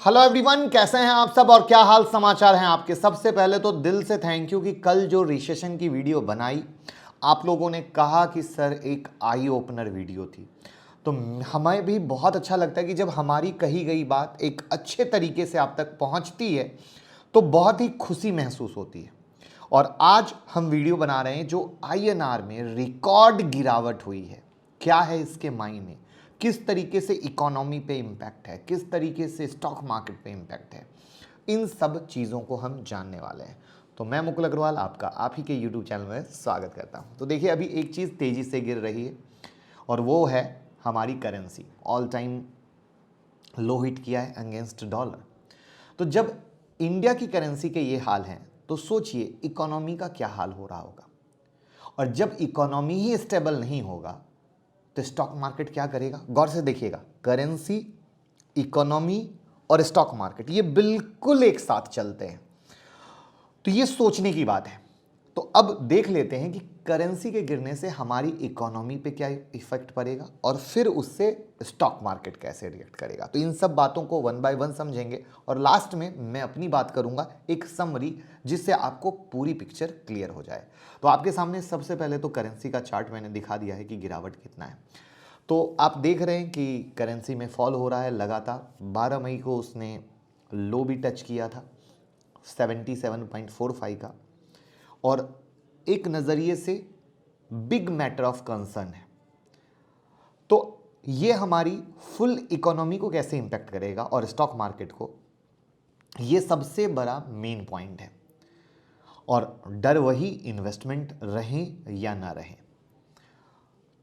Hello everyone, कैसे हैं आप सब और क्या हाल समाचार हैं आपके। सबसे पहले तो दिल से थैंक यू कि कल जो रिसेशन की वीडियो बनाई आप लोगों ने कहा कि सर एक आई ओपनर वीडियो थी। तो हमें भी बहुत अच्छा लगता है कि जब हमारी कही गई बात एक अच्छे तरीके से आप तक पहुंचती है तो बहुत ही खुशी महसूस होती है। और आज हम वीडियो बना रहे हैं जो आईएनआर में रिकॉर्ड गिरावट हुई है। क्या है इसके मायने, किस तरीके से इकोनॉमी पे इम्पैक्ट है, किस तरीके से स्टॉक मार्केट पे इम्पैक्ट है, इन सब चीज़ों को हम जानने वाले हैं। तो मैं मुकुल अग्रवाल आपका आप ही के यूट्यूब चैनल में स्वागत करता हूं। तो देखिए, अभी एक चीज़ तेज़ी से गिर रही है और वो है हमारी करेंसी। ऑल टाइम लो हिट किया है अगेंस्ट डॉलर। तो जब इंडिया की करेंसी के ये हाल हैं तो सोचिए इकोनॉमी का क्या हाल हो रहा होगा। और जब इकोनॉमी ही स्टेबल नहीं होगा तो स्टॉक मार्केट क्या करेगा। गौर से देखिएगा, करेंसी, इकोनॉमी और स्टॉक मार्केट ये बिल्कुल एक साथ चलते हैं। तो ये सोचने की बात है। तो अब देख लेते हैं कि करेंसी के गिरने से हमारी इकोनॉमी पे क्या इफेक्ट पड़ेगा और फिर उससे स्टॉक मार्केट कैसे रिएक्ट करेगा। तो इन सब बातों को वन बाय वन समझेंगे और लास्ट में मैं अपनी बात करूंगा एक समरी, जिससे आपको पूरी पिक्चर क्लियर हो जाए। तो आपके सामने सबसे पहले तो करेंसी का चार्ट मैंने दिखा दिया है कि गिरावट कितना है। तो आप देख रहे हैं कि करेंसी में फॉल हो रहा है लगातार। 12 मई को उसने लो भी टच किया था 77.45 का, और एक नज़रिए से बिग मैटर ऑफ कंसर्न है। तो ये हमारी फुल इकोनॉमी को कैसे इंपैक्ट करेगा और स्टॉक मार्केट को, ये सबसे बड़ा मेन पॉइंट है। और डर वही इन्वेस्टमेंट रहे या ना रहे।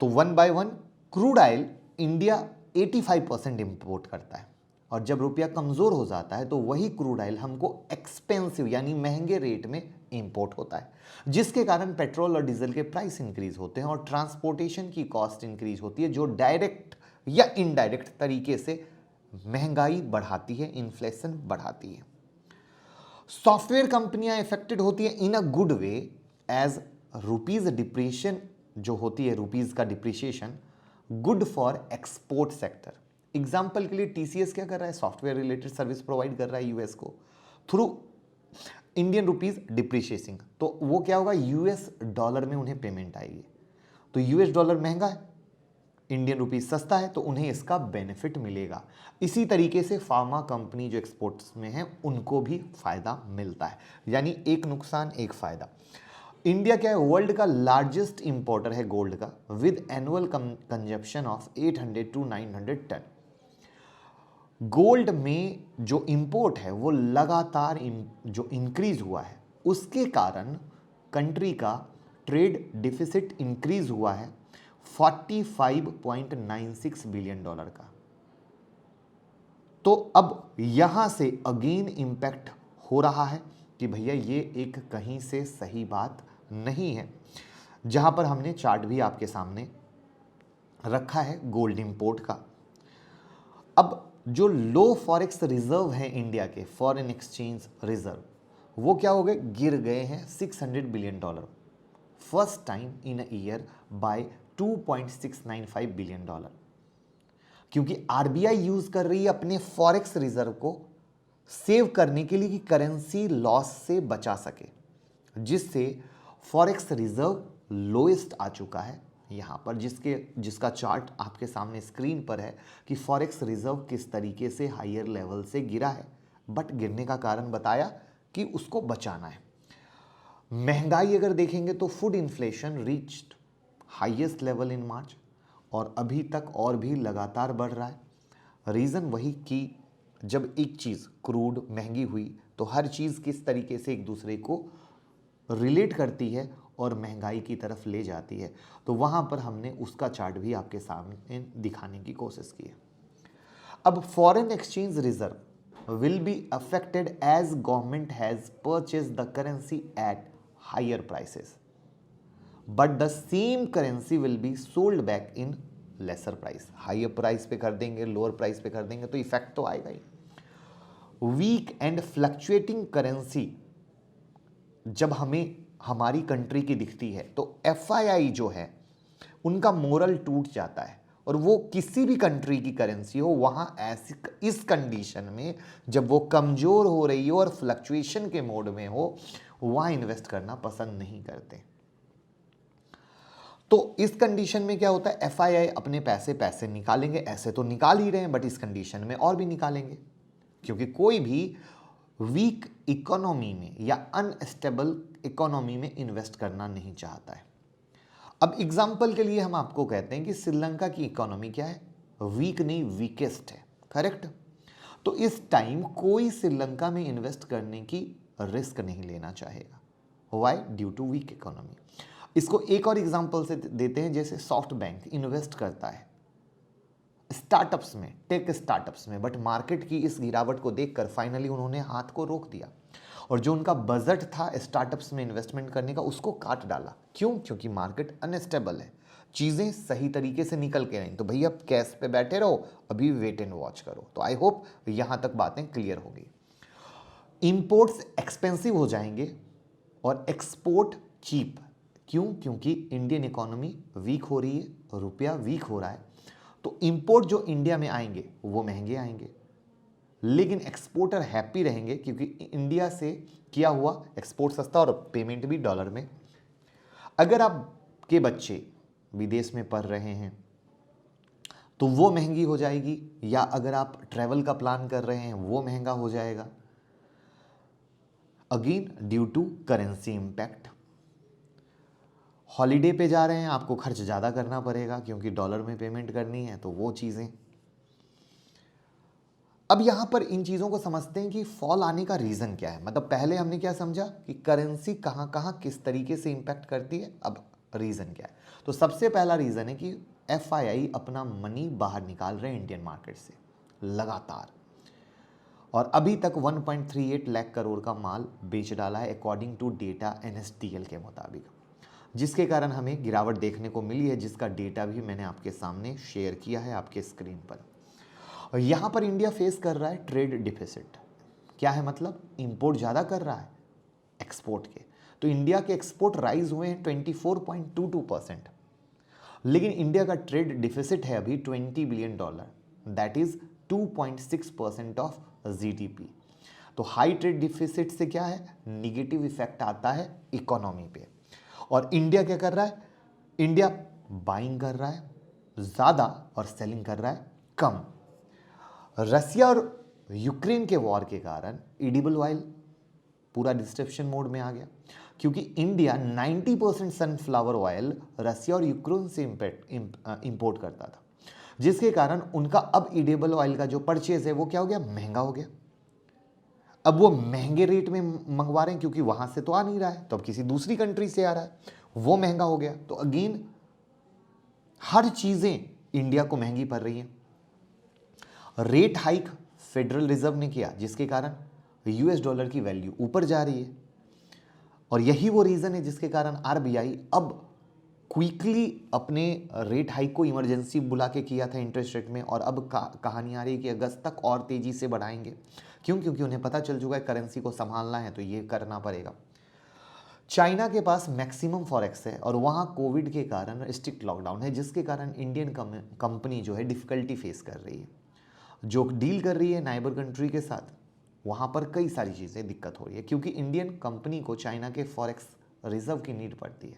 तो one by one, crude oil India 85% import करता है और जब रुपया कमज़ोर हो जाता है तो वही क्रूड ऑयल हमको एक्सपेंसिव यानी महंगे रेट में इंपोर्ट होता है, जिसके कारण पेट्रोल और डीजल के प्राइस इंक्रीज होते हैं और ट्रांसपोर्टेशन की कॉस्ट इंक्रीज होती है, जो डायरेक्ट या इनडायरेक्ट तरीके से महंगाई बढ़ाती है, इन्फ्लेशन बढ़ाती है। सॉफ्टवेयर कंपनियां इफेक्टेड होती है in a good way, as rupees depreciation जो होती है, रुपीज का depreciation good for export sector. Example के लिए टीसीएस क्या कर रहा है, सॉफ्टवेयर रिलेटेड सर्विस प्रोवाइड कर रहा है यूएस को थ्रू इंडियन रुपीज डिप्रिशिएटिंग। तो वो क्या होगा, यूएस डॉलर में उन्हें पेमेंट आएगी। तो यूएस डॉलर महंगा है, इंडियन रुपीज सस्ता है, तो उन्हें इसका बेनिफिट मिलेगा। इसी तरीके से फार्मा कंपनी जो एक्सपोर्ट्स में है उनको भी फायदा मिलता है, यानी एक नुकसान एक फायदा। इंडिया क्या है, वर्ल्ड का लार्जेस्ट इंपोर्टर है गोल्ड का, with annual consumption of 800 to 900 tonne. Gold में जो इंपोर्ट है वो लगातार जो इंक्रीज हुआ है, उसके कारण कंट्री का ट्रेड डिफिसिट इंक्रीज हुआ है 45.96 बिलियन डॉलर का। तो अब यहां से अगेन इंपैक्ट हो रहा है कि भैया ये एक कहीं से सही बात नहीं है। जहां पर हमने चार्ट भी आपके सामने रखा है गोल्ड इंपोर्ट का। अब जो लो फॉरेक्स रिजर्व है इंडिया के, फॉरेन एक्सचेंज रिजर्व, वो क्या हो गए, गिर गए हैं 600 billion dollar, first time in a year by 2.695 billion dollar. क्योंकि आरबीआई यूज कर रही है अपने फॉरेक्स रिजर्व को सेव करने के लिए कि करेंसी लॉस से बचा सके, जिससे फॉरेक्स रिजर्व लोएस्ट आ चुका है यहां पर, जिसका चार्ट आपके सामने स्क्रीन पर है कि फॉरेक्स रिजर्व किस तरीके से हायर लेवल से गिरा है। बट गिरने का कारण बताया कि उसको बचाना है। महंगाई अगर देखेंगे तो food inflation reached highest level in March और अभी तक और भी लगातार बढ़ रहा है। रीज़न वही कि जब एक चीज़ क्रूड महंगी हुई तो हर चीज़ किस तरीके से एक दूसरे को रिलेट करती है और महंगाई की तरफ ले जाती है। तो वहाँ पर हमने उसका चार्ट भी आपके सामने दिखाने की कोशिश की है। अब foreign exchange reserve will be affected as government has purchase the currency at higher prices, but the same currency will be sold back in lesser price. Higher price pay कर देंगे, लोअर प्राइस पे कर देंगे तो effect तो आएगा ही। Week and fluctuating currency जब हमें हमारी कंट्री की दिखती है तो एफआईआई जो है उनका मोरल टूट जाता है, और वो किसी भी कंट्री की करेंसी हो, वहां ऐसी इस कंडीशन में जब वो कमजोर हो रही हो और फ्लक्चुएशन के मोड में हो, वहां इन्वेस्ट करना पसंद नहीं करते। तो इस कंडीशन में क्या होता है, एफआईआई अपने पैसे निकालेंगे, ऐसे तो निकाल ही रहे हैं बट इस कंडीशन में और भी निकालेंगे, क्योंकि कोई भी वीक इकोनॉमी में या अनस्टेबल इकोनॉमी में इन्वेस्ट करना नहीं चाहता है। अब एग्जाम्पल के लिए हम आपको कहते हैं कि श्रीलंका की इकोनॉमी क्या है, वीक नहीं वीकेस्ट है, करेक्ट। तो इस टाइम कोई श्रीलंका में इन्वेस्ट करने की रिस्क नहीं लेना चाहेगा, why, due to weak economy. इसको एक और एग्जांपल से देते हैं, जैसे सॉफ्ट बैंक इन्वेस्ट करता है स्टार्टअप्स में, टेक स्टार्टअप्स में, बट मार्केट की इस गिरावट को देखकर फाइनली उन्होंने हाथ को रोक दिया और जो उनका बजट था स्टार्टअप्स में इन्वेस्टमेंट करने का उसको काट डाला। क्यों? क्योंकि मार्केट अनस्टेबल है, चीज़ें सही तरीके से निकल के नहीं, तो भैया कैश पे बैठे रहो, अभी वेट एंड वॉच करो। तो आई होप यहाँ तक बातें क्लियर हो गई। इंपोर्ट्स एक्सपेंसिव हो जाएंगे और एक्सपोर्ट चीप। क्यों? क्योंकि इंडियन इकोनॉमी वीक हो रही है, रुपया वीक हो रहा है, तो इंपोर्ट जो इंडिया में आएंगे वो महंगे आएंगे, लेकिन एक्सपोर्टर हैप्पी रहेंगे क्योंकि इंडिया से किया हुआ एक्सपोर्ट सस्ता और पेमेंट भी डॉलर में। अगर आपके बच्चे विदेश में पढ़ रहे हैं तो वो महंगी हो जाएगी, या अगर आप ट्रैवल का प्लान कर रहे हैं वो महंगा हो जाएगा, again due to currency impact. Holiday पे जा रहे हैं, आपको खर्च ज़्यादा करना पड़ेगा क्योंकि डॉलर में पेमेंट करनी है, तो वो चीज़ें। अब यहाँ पर इन चीज़ों को समझते हैं कि फॉल आने का रीज़न क्या है। मतलब पहले हमने क्या समझा कि करेंसी कहाँ कहाँ किस तरीके से इंपैक्ट करती है, अब रीज़न क्या है। तो सबसे पहला रीज़न है कि एफआईआई अपना मनी बाहर निकाल रहे हैं इंडियन मार्केट से लगातार, और अभी तक 1.38 लाख करोड़ का माल बेच डाला है अकॉर्डिंग टू डेटा एनएसडीएल के मुताबिक, जिसके कारण हमें गिरावट देखने को मिली है, जिसका डेटा भी मैंने आपके सामने शेयर किया है आपके स्क्रीन पर। और यहाँ पर इंडिया फेस कर रहा है ट्रेड डिफिसिट। क्या है मतलब? इंपोर्ट ज़्यादा कर रहा है एक्सपोर्ट के, तो इंडिया के एक्सपोर्ट राइज हुए हैं 24.22%, लेकिन इंडिया का ट्रेड डिफिसिट है अभी $20 billion, that is 2.6% of GDP. तो हाई ट्रेड डिफिसिट से क्या है, निगेटिव इफेक्ट आता है इकोनॉमी पे। और इंडिया क्या कर रहा है? इंडिया बाइंग कर रहा है ज़्यादा और सेलिंग कर रहा है कम। रसिया और यूक्रेन के वॉर के कारण एडिबल ऑयल पूरा डिस्ट्रप्शन मोड में आ गया, क्योंकि इंडिया 90% सनफ्लावर ऑयल रसिया और यूक्रेन से इंपोर्ट करता था, जिसके कारण उनका अब एडिबल ऑयल का जो परचेज है वो क्या हो गया, महंगा हो गया। अब वो महंगे रेट में मंगवा रहे हैं क्योंकि वहां से तो आ नहीं रहा है, तो अब किसी दूसरी कंट्री से आ रहा है, वो महंगा हो गया। तो अगेन हर चीजें इंडिया को महंगी पड़ रही हैं। रेट हाइक फेडरल रिजर्व ने किया, जिसके कारण यूएस डॉलर की वैल्यू ऊपर जा रही है, और यही वो रीजन है जिसके कारण आरबीआई अब क्विकली अपने रेट हाइक को इमरजेंसी बुला के किया था इंटरेस्ट रेट में, और अब कहानी आ रही है कि अगस्त तक और तेजी से बढ़ाएंगे। क्यों? क्योंकि उन्हें पता चल चुका है करेंसी को संभालना है तो ये करना पड़ेगा। चाइना के पास मैक्सिमम फॉरेक्स है और वहाँ कोविड के कारण स्ट्रिक्ट लॉकडाउन है, जिसके कारण इंडियन कंपनी जो है डिफिकल्टी फेस कर रही है, जो डील कर रही है नाइबर कंट्री के साथ, वहाँ पर कई सारी चीज़ें दिक्कत हो रही है, क्योंकि इंडियन कंपनी को चाइना के फॉरेक्स रिजर्व की नीड पड़ती है,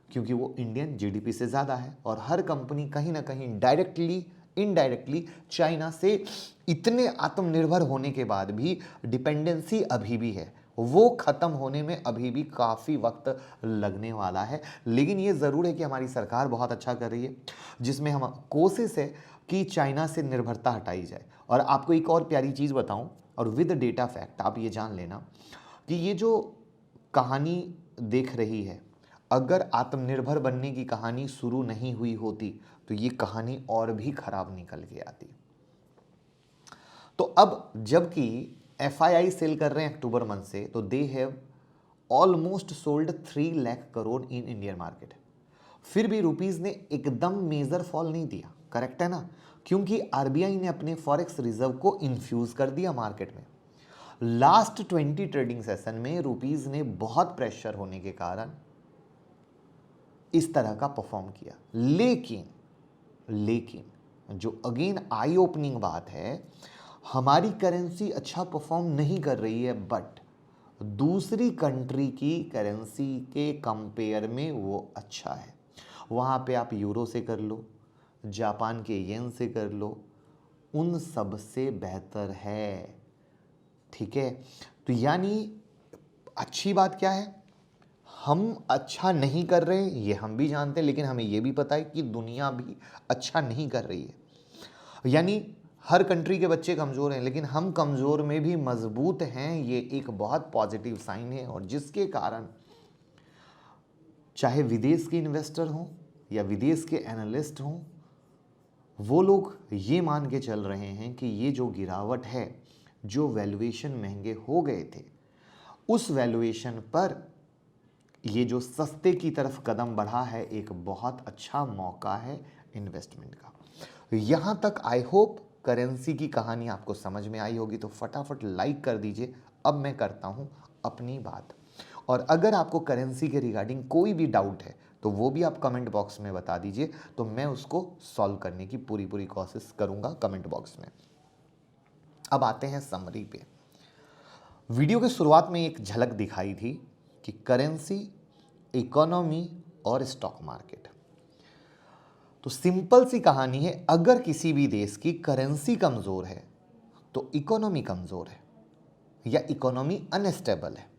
क्योंकि वो इंडियन जीडीपी से ज़्यादा है, और हर कंपनी कहीं ना कहीं डायरेक्टली इनडायरेक्टली चाइना से इतने आत्मनिर्भर होने के बाद भी डिपेंडेंसी अभी भी है, वो ख़त्म होने में अभी भी काफ़ी वक्त लगने वाला है। लेकिन ये ज़रूर है कि हमारी सरकार बहुत अच्छा कर रही है, जिसमें हम कोशिश है कि चाइना से निर्भरता हटाई जाए। और आपको एक और प्यारी चीज़ बताऊं, और विद डेटा फैक्ट आप ये जान लेना कि ये जो कहानी देख रही है, अगर आत्मनिर्भर बनने की कहानी शुरू नहीं हुई होती तो ये कहानी और भी खराब निकल के आती। तो अब जबकि एफआईआई सेल कर रहे हैं अक्टूबर मंथ से, तो they have almost sold 3 lakh crore in Indian market, फिर भी रुपीस ने एकदम मेजर फॉल नहीं दिया, करेक्ट है ना, क्योंकि आरबीआई ने अपने फॉरेक्स रिजर्व को इन्फ्यूज कर दिया मार्केट में। लास्ट 20 ट्रेडिंग सेशन में रुपीस ने बहुत प्रेशर होने के कारण इस तरह का परफॉर्म किया, लेकिन जो अगेन आई ओपनिंग बात है, हमारी करेंसी अच्छा परफॉर्म नहीं कर रही है, बट दूसरी कंट्री की करेंसी के कंपेयर में वो अच्छा है। वहाँ पे आप यूरो से कर लो, जापान के येन से कर लो, उन सब से बेहतर है। ठीक है, तो यानी अच्छी बात क्या है, हम अच्छा नहीं कर रहे ये हम भी जानते हैं, लेकिन हमें ये भी पता है कि दुनिया भी अच्छा नहीं कर रही है। यानी हर कंट्री के बच्चे कमज़ोर हैं, लेकिन हम कमज़ोर में भी मजबूत हैं, ये एक बहुत पॉजिटिव साइन है। और जिसके कारण चाहे विदेश के इन्वेस्टर हों या विदेश के एनालिस्ट हों, वो लोग ये मान के चल रहे हैं कि ये जो गिरावट है, जो वैल्यूएशन महंगे हो गए थे, उस वैल्यूएशन पर ये जो सस्ते की तरफ कदम बढ़ा है, एक बहुत अच्छा मौका है इन्वेस्टमेंट का। यहाँ तक आई होप करेंसी की कहानी आपको समझ में आई होगी, तो फटाफट लाइक कर दीजिए। अब मैं करता हूँ अपनी बात, और अगर आपको करेंसी के रिगार्डिंग कोई भी डाउट है तो वो भी आप कमेंट बॉक्स में बता दीजिए, तो मैं उसको सॉल्व करने की पूरी कोशिश करूँगा कमेंट बॉक्स में। अब आते हैं समरी पे। वीडियो के शुरुआत में एक झलक दिखाई थी कि करेंसी, इकोनॉमी और स्टॉक मार्केट। तो सिंपल सी कहानी है, अगर किसी भी देश की करेंसी कमज़ोर है तो इकोनॉमी कमज़ोर है या इकोनॉमी अनस्टेबल है।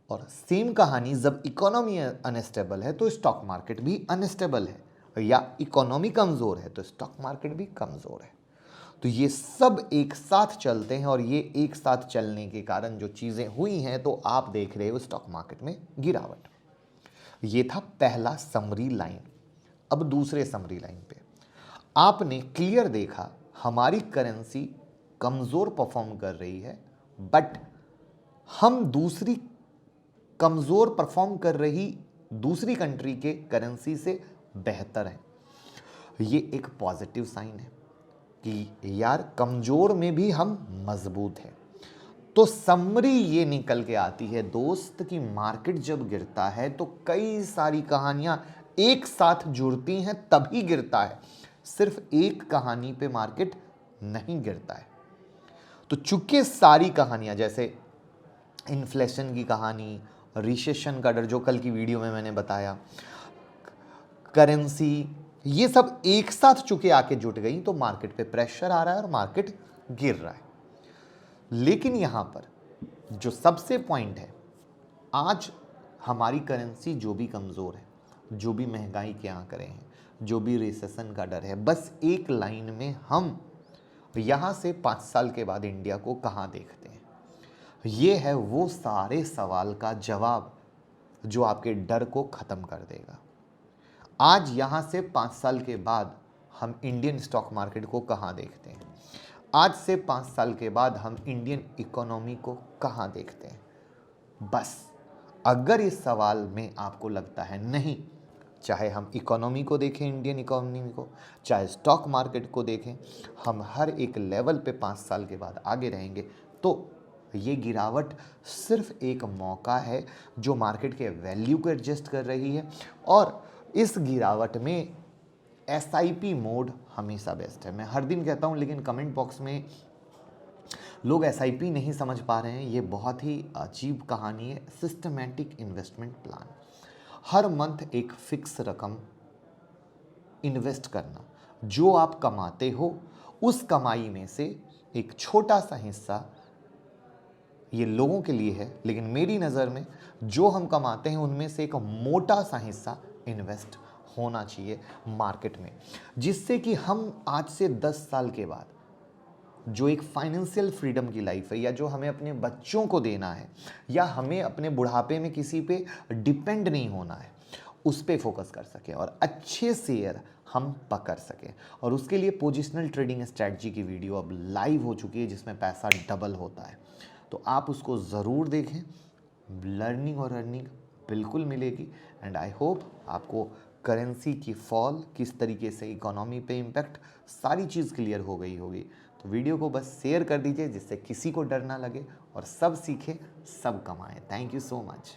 और सेम कहानी, जब इकोनॉमी अनस्टेबल है तो स्टॉक मार्केट भी अनस्टेबल है, या इकोनॉमी कमज़ोर है तो स्टॉक मार्केट भी कमज़ोर है। तो ये सब एक साथ चलते हैं, और ये एक साथ चलने के कारण जो चीज़ें हुई हैं, तो आप देख रहे हो स्टॉक मार्केट में गिरावट। ये था पहला समरी लाइन। अब दूसरे समरी लाइन पे आपने क्लियर देखा हमारी करेंसी कमज़ोर परफॉर्म कर रही है, बट हम दूसरी कमज़ोर परफॉर्म कर रही दूसरी कंट्री के करेंसी से बेहतर है। ये एक पॉजिटिव साइन है कि यार कमज़ोर में भी हम मजबूत हैं। तो समरी ये निकल के आती है दोस्त कि मार्केट जब गिरता है तो कई सारी कहानियां एक साथ जुड़ती हैं, तभी गिरता है। सिर्फ एक कहानी पे मार्केट नहीं गिरता है। तो चूंकि सारी कहानियां, जैसे इन्फ्लेशन की कहानी, रिसेशन का डर जो कल की वीडियो में मैंने बताया, करेंसी, ये सब एक साथ चुके आके जुट गई, तो मार्केट पे प्रेशर आ रहा है और मार्केट गिर रहा है। लेकिन यहां पर जो सबसे पॉइंट है, आज हमारी करेंसी जो भी कमज़ोर है, जो भी महंगाई के आंकड़े हैं, जो भी रिसेशन का डर है, बस एक लाइन में हम यहां से 5 साल के बाद इंडिया को कहां देखते हैं, ये है वो सारे सवाल का जवाब जो आपके डर को ख़त्म कर देगा। आज यहाँ से 5 साल के बाद हम इंडियन स्टॉक मार्केट को कहाँ देखते हैं, आज से 5 साल के बाद हम इंडियन इकोनॉमी को कहाँ देखते हैं। बस अगर इस सवाल में आपको लगता है नहीं, चाहे हम इकोनॉमी को देखें, इंडियन इकोनॉमी को, चाहे स्टॉक मार्केट को देखें, हम हर एक लेवल पे 5 साल के बाद आगे रहेंगे, तो ये गिरावट सिर्फ एक मौका है जो मार्केट के वैल्यू को एडजस्ट कर रही है। और इस गिरावट में SIP मोड हमेशा बेस्ट है। मैं हर दिन कहता हूँ, लेकिन कमेंट बॉक्स में लोग SIP नहीं समझ पा रहे हैं। ये बहुत ही अजीब कहानी है। सिस्टमैटिक इन्वेस्टमेंट प्लान, हर मंथ एक फिक्स रकम इन्वेस्ट करना, जो आप कमाते हो उस कमाई में से एक छोटा सा हिस्सा, ये लोगों के लिए है, लेकिन मेरी नज़र में जो हम कमाते हैं उनमें से एक मोटा सा हिस्सा इन्वेस्ट होना चाहिए मार्केट में, जिससे कि हम आज से 10 साल के बाद जो एक फाइनेंशियल फ्रीडम की लाइफ है, या जो हमें अपने बच्चों को देना है, या हमें अपने बुढ़ापे में किसी पे डिपेंड नहीं होना है, उस पर फोकस कर सकें और अच्छे शेयर हम पकड़ सकें। और उसके लिए पोजिशनल ट्रेडिंग स्ट्रैटेजी की वीडियो अब लाइव हो चुकी है, जिसमें पैसा डबल होता है, तो आप उसको ज़रूर देखें। लर्निंग और अर्निंग बिल्कुल मिलेगी। एंड आई होप आपको करेंसी की फॉल, किस तरीके से इकोनॉमी पे इम्पैक्ट, सारी चीज़ क्लियर हो गई होगी। तो वीडियो को बस शेयर कर दीजिए, जिससे किसी को डर ना लगे और सब सीखें, सब कमाएं। Thank you so much.